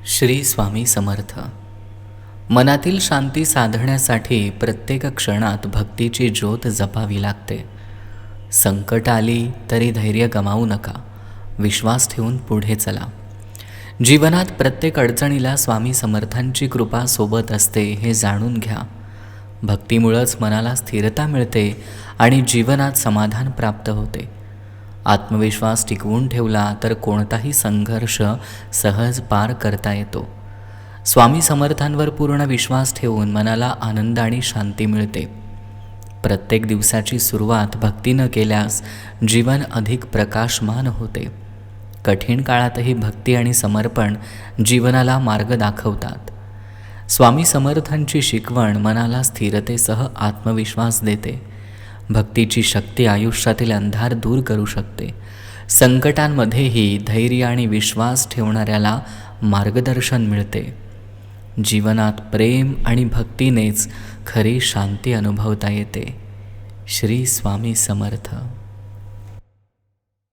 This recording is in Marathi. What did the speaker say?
श्री स्वामी समर्थ. मनातील शांती साधण्यासाठी प्रत्येक क्षणात भक्तीची ज्योत जपावी लागते. संकट आली तरी धैर्य गमावू नका, विश्वास ठेवून पुढे चला. जीवनात प्रत्येक अडचणीला स्वामी समर्थांची कृपा सोबत असते हे जाणून घ्या. भक्तीमुळंच मनाला स्थिरता मिळते आणि जीवनात समाधान प्राप्त होते. आत्मविश्वास टिकवून ठेवला तर कोणताही संघर्ष सहज पार करता येतो. स्वामी समर्थांवर पूर्ण विश्वास ठेवून मनाला आनंद आणि शांती मिळते. प्रत्येक दिवसाची सुरुवात भक्तीनं केल्यास जीवन अधिक प्रकाशमान होते. कठीण काळातही भक्ती आणि समर्पण जीवनाला मार्ग दाखवतात. स्वामी समर्थांची शिकवण मनाला स्थिरतेसह आत्मविश्वास देते. भक्तीची शक्ती आयुष्यातील अंधार दूर करू शकते. संकटांमध्येही धैर्य आणि विश्वास ठेवणाऱ्याला मार्गदर्शन मिळते. जीवनात प्रेम आणि भक्तीनेच खरी शांती अनुभवता येते. श्री स्वामी समर्थ.